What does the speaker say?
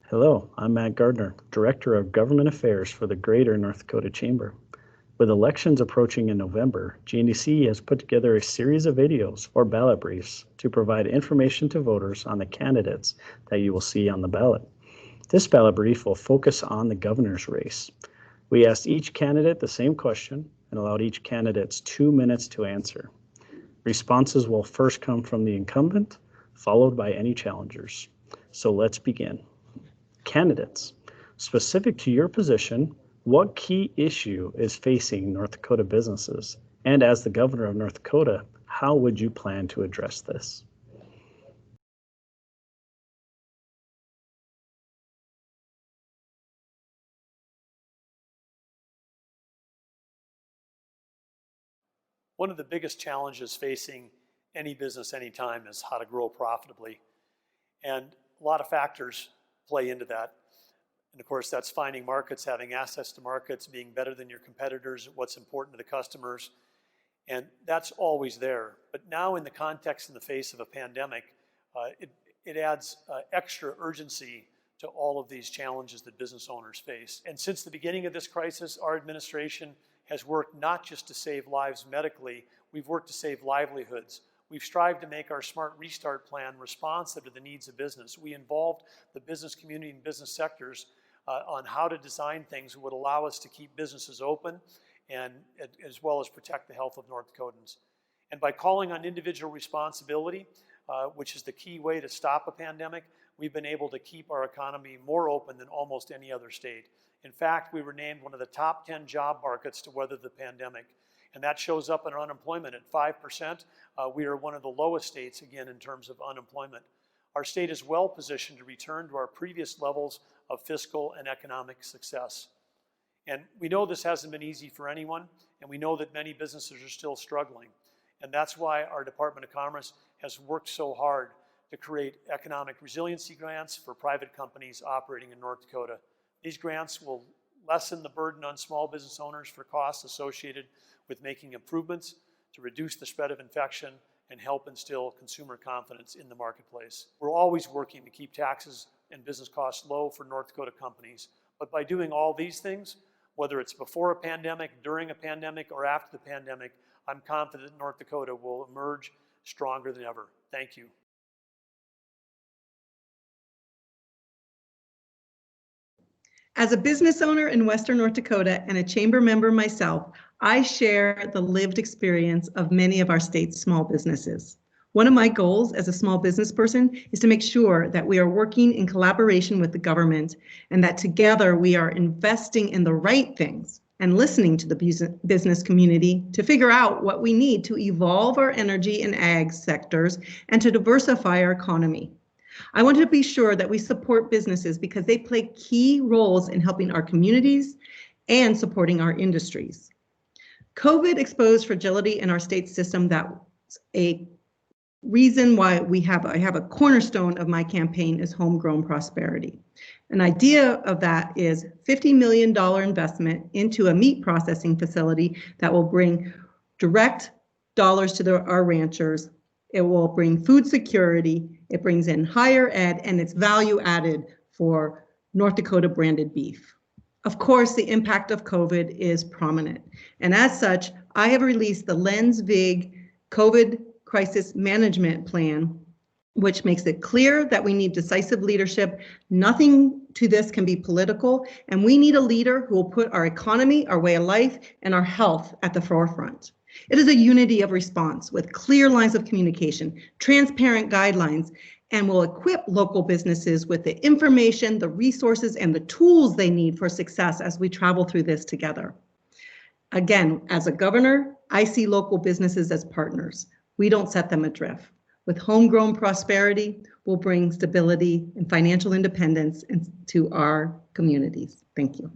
Hello, I'm Matt Gardner, Director of Government Affairs for the Greater North Dakota Chamber. With elections approaching in November, GNDC has put together a series of videos or ballot briefs to provide information to voters on the candidates that you will see on the ballot. This ballot brief will focus on the governor's race. We asked each candidate the same question and allowed each candidate 2 minutes to answer. Responses will first come from the incumbent, followed by any challengers. So let's begin. Candidates, specific to your position, what key issue is facing North Dakota businesses? And as the governor of North Dakota, how would you plan to address this? One of the biggest challenges facing any business anytime is how to grow profitably. And a lot of factors play into that. And of course, that's finding markets, having access to markets, being better than your competitors, what's important to the customers. And that's always there. But now in the context, in the face of a pandemic, it adds extra urgency to all of these challenges that business owners face. And since the beginning of this crisis, our administration has worked not just to save lives medically, we've worked to save livelihoods. We've strived to make our Smart Restart plan responsive to the needs of business. We involved the business community and business sectors on how to design things that would allow us to keep businesses open and as well as protect the health of North Dakotans. And by calling on individual responsibility, which is the key way to stop a pandemic, we've been able to keep our economy more open than almost any other state. In fact, we were named one of the top 10 job markets to weather the pandemic. And that shows up in our unemployment at 5%. We are one of the lowest states, again, in terms of unemployment. Our state is well positioned to return to our previous levels of fiscal and economic success. And we know this hasn't been easy for anyone, and we know that many businesses are still struggling. And that's why our Department of Commerce has worked so hard to create economic resiliency grants for private companies operating in North Dakota. These grants will lessen the burden on small business owners for costs associated with making improvements to reduce the spread of infection and help instill consumer confidence in the marketplace. We're always working to keep taxes and business costs low for North Dakota companies. But by doing all these things, whether it's before a pandemic, during a pandemic, or after the pandemic, I'm confident North Dakota will emerge stronger than ever. Thank you. As a business owner in Western North Dakota and a chamber member myself, I share the lived experience of many of our state's small businesses. One of my goals as a small business person is to make sure that we are working in collaboration with the government and that together we are investing in the right things and listening to the business community to figure out what we need to evolve our energy and ag sectors and to diversify our economy. I want to be sure that we support businesses because they play key roles in helping our communities and supporting our industries. COVID exposed fragility in our state system. That's a reason why I have a cornerstone of my campaign is homegrown prosperity. An idea of that is $50 million investment into a meat processing facility that will bring direct dollars to our ranchers. It will bring food security, it brings in higher ed, and it's value added for North Dakota branded beef. Of course, the impact of COVID is prominent. And as such, I have released the Lenz VIG COVID Crisis Management Plan, which makes it clear that we need decisive leadership. Nothing to this can be political, and we need a leader who will put our economy, our way of life, and our health at the forefront. It is a unity of response with clear lines of communication, transparent guidelines, and will equip local businesses with the information, the resources, and the tools they need for success as we travel through this together. Again, as a governor, I see local businesses as partners. We don't set them adrift. With homegrown prosperity, we'll bring stability and financial independence to our communities. Thank you.